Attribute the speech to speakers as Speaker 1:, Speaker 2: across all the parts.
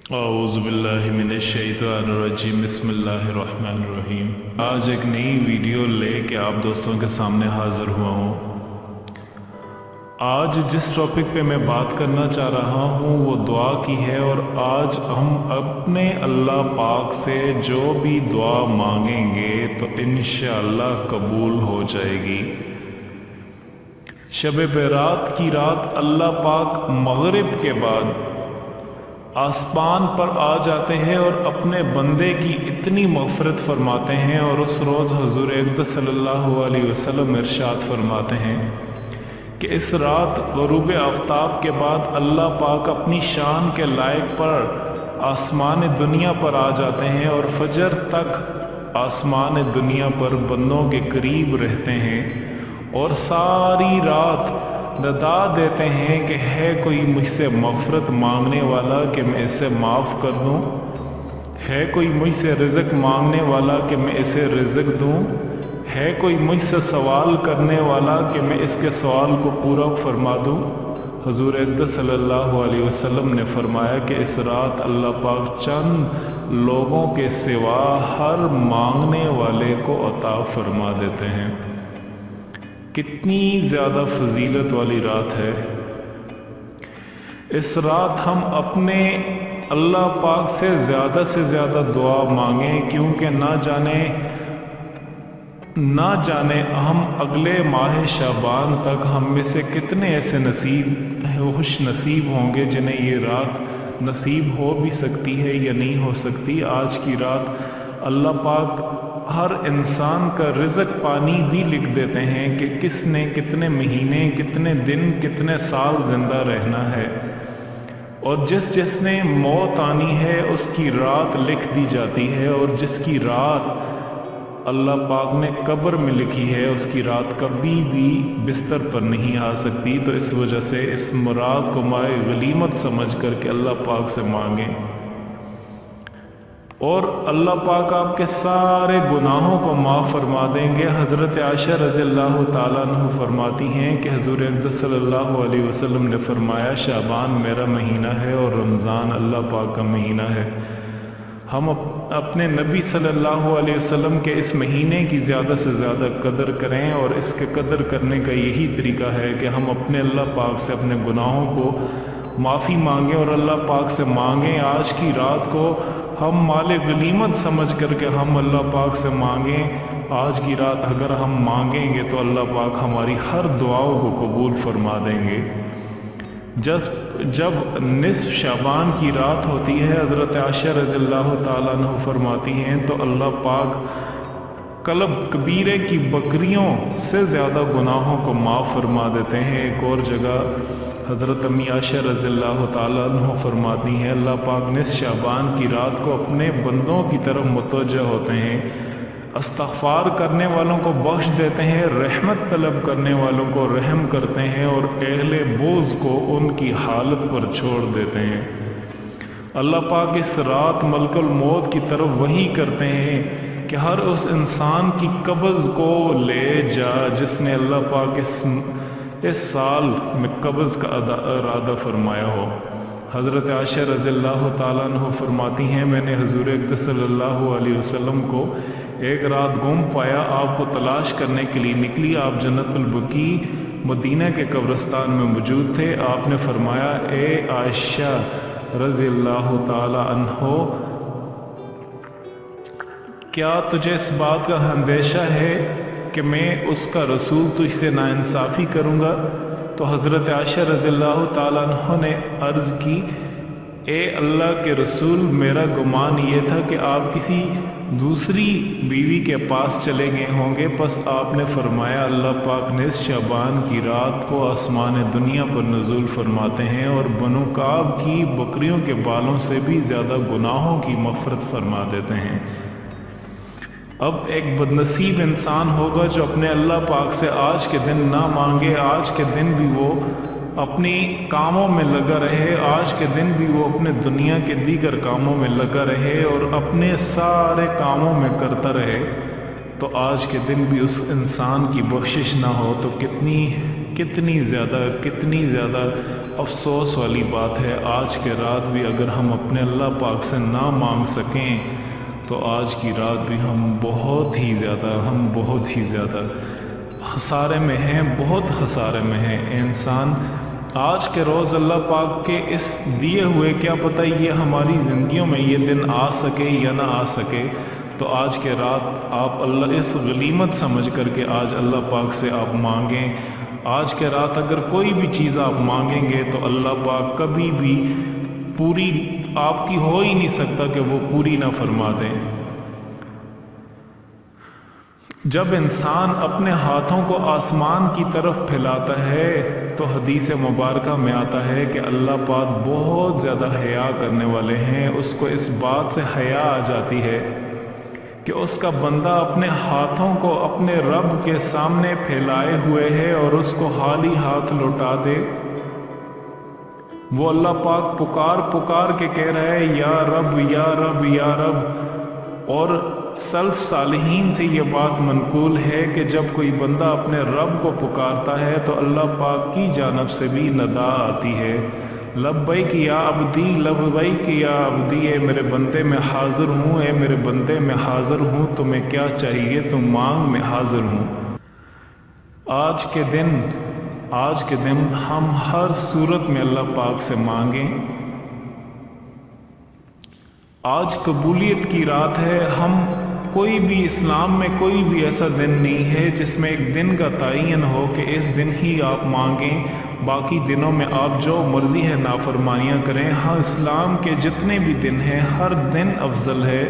Speaker 1: औज़ु बिल्लाहि मिनश्शैतानिर्रजीम बिस्मिल्लाहिर्रहमानिर्रहीम। आज एक नई वीडियो लेके आप दोस्तों के सामने हाज़िर हुआ हूँ। आज जिस टॉपिक पे मैं बात करना चाह रहा हूँ वो दुआ की है, और आज हम अपने अल्लाह पाक से जो भी दुआ मांगेंगे तो इंशाअल्लाह कबूल हो जाएगी। शब बरात की रात अल्लाह पाक मगरिब के बाद आसमान पर आ जाते हैं और अपने बंदे की इतनी मग़फ़िरत फरमाते हैं, और उस रोज़ हुज़ूर अक़दस सल्लल्लाहु अलैहि वसल्लम इरशाद फरमाते हैं कि इस रात ग़ुरूब आफ्ताब के बाद अल्लाह पाक अपनी शान के लायक पर आसमान दुनिया पर आ जाते हैं और फजर तक आसमान दुनिया पर बंदों के करीब रहते हैं, और सारी रात नदा देते हैं कि है कोई मुझसे मग़फ़िरत मांगने वाला कि मैं इसे माफ़ कर दूं, है कोई मुझसे रिज़्क़ मांगने वाला कि मैं इसे रिज़्क़ दूं, है कोई मुझसे सवाल करने वाला कि मैं इसके सवाल को पूरा फरमा दूं। हुज़ूर अक़दस सल्लल्लाहु अलैहि वसल्लम ने फरमाया कि इस रात अल्लाह पाक चंद लोगों के सिवा हर मांगने वाले को अता फरमा देते हैं। कितनी ज़्यादा फजीलत वाली रात है। इस रात हम अपने अल्लाह पाक से ज़्यादा दुआ मांगें, क्योंकि ना जाने हम अगले माह शाबान तक हम में से कितने ऐसे खुश नसीब होंगे जिन्हें ये रात नसीब हो भी सकती है या नहीं हो सकती। आज की रात अल्लाह पाक हर इंसान का रिज़्क़ पानी भी लिख देते हैं कि किसने कितने महीने, कितने दिन, कितने साल ज़िंदा रहना है, और जिसने मौत आनी है उसकी रात लिख दी जाती है, और जिसकी रात अल्लाह पाक ने कब्र में लिखी है उसकी रात कभी भी बिस्तर पर नहीं आ सकती। तो इस वजह से इस मुराद को माए गनीमत समझ कर के अल्लाह पाक से मांगें, और अल्लाह पाक आपके सारे गुनाहों को माफ़ फरमा देंगे। हज़रत आयशा रज़ियल्लाहु ताला अन्हा फरमाती हैं कि हुज़ूर अक़दस सल्लल्लाहु अलैहि वसल्लम ने फरमाया, शाबान मेरा महीना है और रमज़ान अल्लाह पाक का महीना है। हम अपने नबी सल्लल्लाहु अलैहि वसल्लम के इस महीने की ज़्यादा से ज़्यादा कदर करें, और इसके कदर करने का यही तरीका है कि हम अपने अल्लाह पाक से अपने गुनाहों को माफ़ी मांगें और अल्लाह पाक से मांगें। आज की रात को हम माले गनीमत समझ करके हम अल्लाह पाक से मांगें। आज की रात अगर हम मांगेंगे तो अल्लाह पाक हमारी हर दुआओं को कबूल फरमा देंगे। जब निस्फ शाबान की रात होती है, हज़रत आयशा रज़ियल्लाहु ताला अन्हा फरमाती हैं तो अल्लाह पाक कलब कबीरे की बकरियों से ज़्यादा गुनाहों को माफ़ फरमा देते हैं। एक और जगह हज़रत अम्मी आयशा रज़ियल्लाहु ताला अन्हा फरमाती हैं, अल्लाह पाक निस्फ शाबान की रात को अपने बंदों की तरफ मुतवज्जह होते हैं, इस्तिग़फ़ार करने वालों को बख्श देते हैं, रहमत तलब करने वालों को रहम करते हैं, और अहले बोझ को उनकी हालत पर छोड़ देते हैं। अल्लाह पाक इस रात मलकुल मौत की तरफ वही करते हैं कि हर उस इंसान की कब्ज़ को ले जा जिसने अल्लाह पाक इस साल में कब्ज़ का इरादा फरमाया हो। हज़रत आयशा रज़ियल्लाहु ताला अन्हा फरमाती हैं, मैंने हुज़ूर अक़दस सल्लल्लाहु अलैहि वसल्लम को एक रात गुम पाया, आपको तलाश करने के लिए निकली। आप जन्नतुल बकी मदीना के कब्रिस्तान में मौजूद थे। आपने फरमाया, ए आयशा रज़ियल्लाहु ताला अन्हा, क्या तुझे इस बात का अंदेशा है कि मैं उसका रसूल तुझसे नाइंसाफ़ी करूँगा? तो हज़रत आयशा रज़ियल्लाहु ताला अन्हा ने अर्ज़ की, ए अल्लाह के रसूल, मेरा गुमान ये था कि आप किसी दूसरी बीवी के पास चले गए होंगे। बस आपने फरमाया, अल्लाह पाक ने इस शाबान की रात को आसमान दुनिया पर नज़ूल फरमाते हैं, और बनु काब की बकरियों के बालों से भी ज़्यादा गुनाहों की मग़फ़िरत फरमा देते हैं। अब एक बदनसीब इंसान होगा जो अपने अल्लाह पाक से आज के दिन ना मांगे, आज के दिन भी वो अपनी कामों में लगा रहे, आज के दिन भी वो अपने दुनिया के दीगर कामों में लगा रहे और अपने सारे कामों में करता रहे, तो आज के दिन भी उस इंसान की बख्शिश ना हो तो कितनी ज़्यादा افسوس والی بات ہے آج کے رات بھی اگر ہم اپنے اللہ پاک سے نہ مانگ سکیں تو آج کی رات بھی ہم بہت ہی زیادہ خسارے میں ہیں، بہت خسارے میں ہیں۔ انسان آج کے روز اللہ پاک کے اس دیے ہوئے، کیا پتہ یہ ہماری زندگیوں میں یہ دن آ سکے یا نہ آ سکے، تو آج کے رات آپ اللہ اس غنیمت سمجھ کر کے آج اللہ پاک سے آپ مانگیں۔ آج کے رات اگر کوئی بھی چیز آپ مانگیں گے تو اللہ پاک کبھی بھی پوری آپ کی ہو ہی نہیں سکتا کہ وہ پوری نہ فرما دیں۔ جب انسان اپنے ہاتھوں کو آسمان کی طرف پھیلاتا ہے تو حدیث مبارکہ میں آتا ہے کہ اللہ پاک بہت زیادہ حیا کرنے والے ہیں، اس کو اس بات سے حیا آ جاتی ہے کہ اس کا بندہ اپنے ہاتھوں کو اپنے رب کے سامنے پھیلائے ہوئے ہے اور اس کو خالی ہاتھ لوٹا دے۔ وہ اللہ پاک پکار کے کہہ رہا ہے یا رب یا رب یا رب۔ اور سلف صالحین سے یہ بات منقول ہے کہ جب کوئی بندہ اپنے رب کو پکارتا ہے تو اللہ پاک کی جانب سے بھی ندا آتی ہے، لبیک یا عبدی لبیک یا عبدی، اے میرے بندے میں حاضر ہوں، اے میرے بندے میں حاضر ہوں، تمہیں کیا چاہیے تم مانگ، میں حاضر ہوں۔ آج کے دن ہم ہر صورت میں اللہ پاک سے مانگیں۔ آج قبولیت کی رات ہے، ہم کوئی بھی اسلام میں کوئی بھی ایسا دن نہیں ہے جس میں ایک دن کا تعین ہو کہ اس دن ہی آپ مانگیں، باقی دنوں میں آپ جو مرضی ہے نافرمانیاں کریں۔ ہاں، اسلام کے جتنے بھی دن ہیں ہر دن افضل ہے،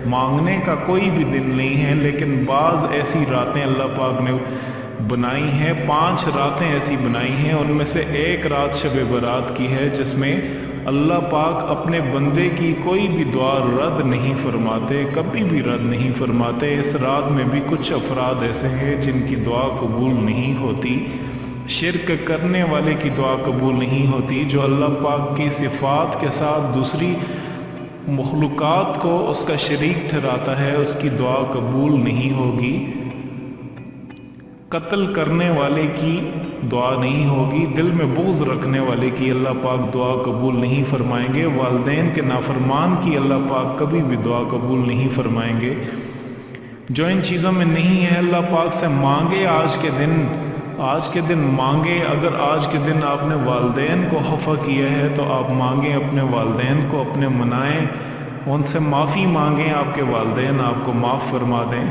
Speaker 1: مانگنے کا کوئی بھی دن نہیں ہے، لیکن بعض ایسی راتیں اللہ پاک نے بنائی ہیں، 5 راتیں ایسی بنائی ہیں، ان میں سے ایک رات شب برات کی ہے جس میں اللہ پاک اپنے بندے کی کوئی بھی دعا رد نہیں فرماتے، کبھی بھی رد نہیں فرماتے۔ اس رات میں بھی کچھ افراد ایسے ہیں جن کی دعا قبول نہیں ہوتی، شرک کرنے والے کی دعا قبول نہیں ہوتی، جو اللہ پاک کی صفات کے ساتھ دوسری مخلوقات کو اس کا شریک ٹھہراتا ہے، اس کی دعا قبول نہیں ہوگی۔ قتل کرنے والے کی دعا نہیں ہوگی، دل میں بغض رکھنے والے کی اللہ پاک دعا قبول نہیں فرمائیں گے، والدین کے نافرمان کی اللہ پاک کبھی بھی دعا قبول نہیں فرمائیں گے۔ جو ان چیزوں میں نہیں ہے اللہ پاک سے مانگے، آج کے دن مانگے۔ اگر آج کے دن آپ نے والدین کو خفا کیا ہے تو آپ مانگیں، اپنے والدین کو اپنے منائیں، ان سے معافی مانگیں، آپ کے والدین آپ کو معاف فرما دیں۔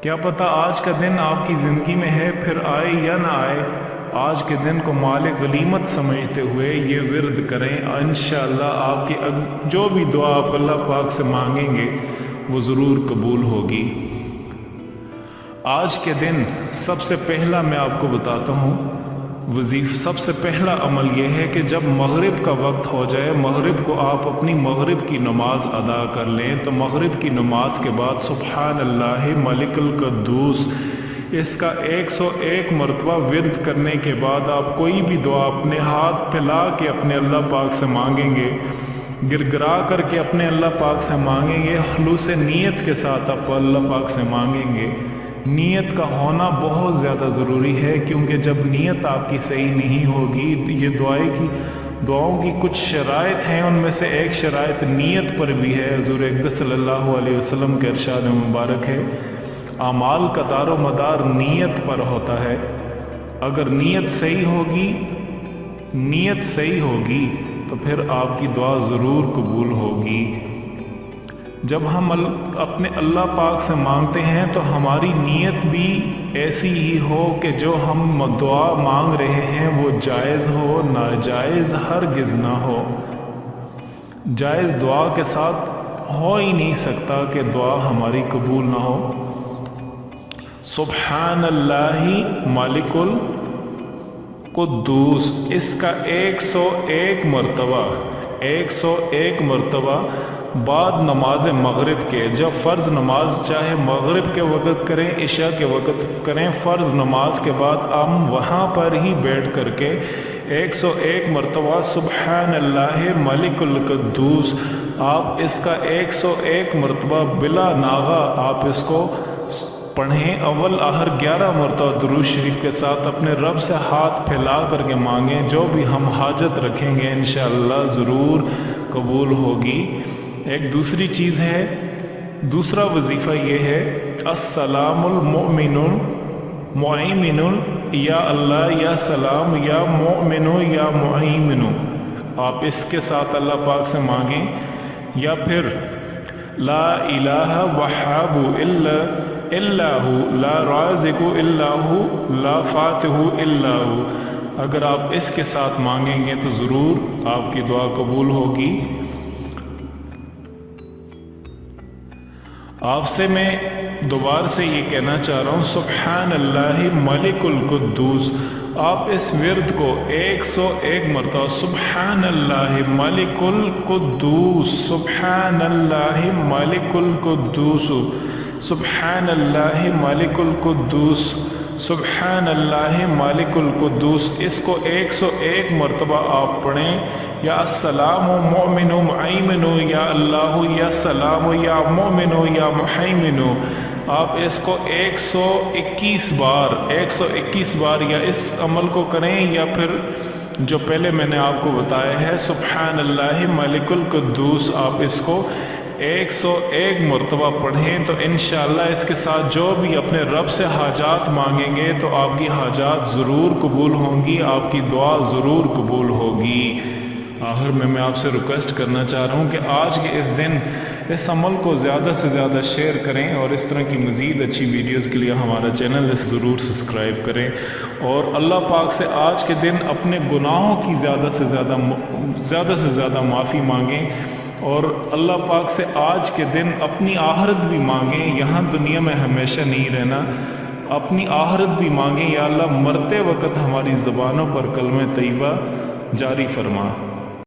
Speaker 1: کیا پتہ آج کا دن آپ کی زندگی میں ہے، پھر آئے یا نہ آئے، آج کے دن کو مال غنیمت سمجھتے ہوئے یہ ورد کریں، انشاءاللہ آپ کی جو بھی دعا آپ اللہ پاک سے مانگیں گے وہ ضرور قبول ہوگی۔ آج کے دن سب سے پہلا میں آپ کو بتاتا ہوں سب سے پہلا عمل یہ ہے کہ جب مغرب کا وقت ہو جائے، مغرب کو آپ اپنی مغرب کی نماز ادا کر لیں، تو مغرب کی نماز کے بعد سبحان اللہ ملک القدوس اس کا 101 مرتبہ ورد کرنے کے بعد آپ کوئی بھی دعا اپنے ہاتھ پھیلا کے اپنے اللہ پاک سے مانگیں گے، گرگرا کر کے اپنے اللہ پاک سے مانگیں گے، خلوص نیت کے ساتھ آپ اللہ پاک سے مانگیں گے۔ نیت کا ہونا بہت زیادہ ضروری ہے، کیونکہ جب نیت آپ کی صحیح نہیں ہوگی، یہ دعاؤں کی کچھ شرائط ہیں، ان میں سے ایک شرائط نیت پر بھی ہے۔ حضور اقدس صلی اللہ علیہ وسلم کے ارشاد مبارک ہے، اعمال کا دار و مدار نیت پر ہوتا ہے۔ اگر نیت صحیح ہوگی تو پھر آپ کی دعا ضرور قبول ہوگی۔ جب ہم اپنے اللہ پاک سے مانگتے ہیں تو ہماری نیت بھی ایسی ہی ہو کہ جو ہم دعا مانگ رہے ہیں وہ جائز ہو، ناجائز ہرگز نہ ہو۔ جائز دعا کے ساتھ ہو ہی نہیں سکتا کہ دعا ہماری قبول نہ ہو۔ سبحان اللہ مالک القدوس اس کا 101 مرتبہ بعد نماز مغرب کے، جب فرض نماز چاہے مغرب کے وقت کریں، عشاء کے وقت کریں، فرض نماز کے بعد ہم وہاں پر ہی بیٹھ کر کے 101 مرتبہ سبحان اللہ ملک القدوس، آپ اس کا 101 مرتبہ بلا ناغہ آپ اس کو पढ़ें, अव्वल आखिर 11 मरतबा दुरूद शरीफ के साथ अपने रब से हाथ फैला करके मांगें। जो भी हम हाजत रखेंगे इंशाअल्लाह ज़रूर कबूल होगी। एक दूसरी चीज़ है, दूसरा वजीफ़ा ये है, अस्सलामुल मुमिनुल मुइमिनुल, या अल्लाह या सलाम या मुमिनु या मुइमिनु, आप इसके साथ अल्लाह पाक से मांगें। या फिर ला इलाहा वहाबु इल्लाहु ला राज़िकु इल्लाहु ला फातिहु इल्लाहु, अगर आप इसके साथ मांगेंगे तो ज़रूर आपकी दुआ कबूल होगी। आपसे मैं दोबारा से ये कहना चाह रहा हूँ, सुब्हानल्लाहि मलिकुल कुद्दूस, आप इस विर्द को 101 मरतबा सुब्हानल्लाहि मलिकुल कुद्दूस, सुब्हानल्लाहि मलिकुल कुद्दूस, सुब्हानल्लाहि मलिकुल कुद्दूस, सुब्हानल्लाहि मलिकुल कुद्दूस, इसको 101 मरतबा आप पढ़ें। या अस्सलामु मुमिनु मुइमिनु, या अल्लाहु या सलामु या मुमिनु या मुहैमिनु, आप इसको 121 बार या इस अमल को करें, या फिर जो पहले मैंने आपको बताया है सुब्हानल्लाहि मलिकुल कुद्दूस, आप इसको 101 मरतबा पढ़ें। तो इंशाअल्लाह इसके साथ जो भी अपने रब से हाजात मांगेंगे तो आपकी हाजात ज़रूर कबूल होंगी, आपकी दुआ ज़रूर कबूल होगी। आखिर में मैं आपसे रिक्वेस्ट करना चाह रहा हूँ कि आज के इस दिन इस अमल को ज़्यादा से ज़्यादा शेयर करें, और इस तरह की मज़ीद अच्छी वीडियोज़ के लिए हमारा चैनल ज़रूर सब्सक्राइब करें। और अल्लाह पाक से आज के दिन अपने गुनाहों की ज़्यादा से ज़्यादा माफ़ी मांगें, और अल्लाह पाक से आज के दिन अपनी आखिरत भी मांगें। यहाँ दुनिया में हमेशा नहीं रहना, अपनी आखिरत भी मांगें। या अल्लाह मरते वक़्त हमारी ज़बानों पर कलमे तैयबा जारी फरमा।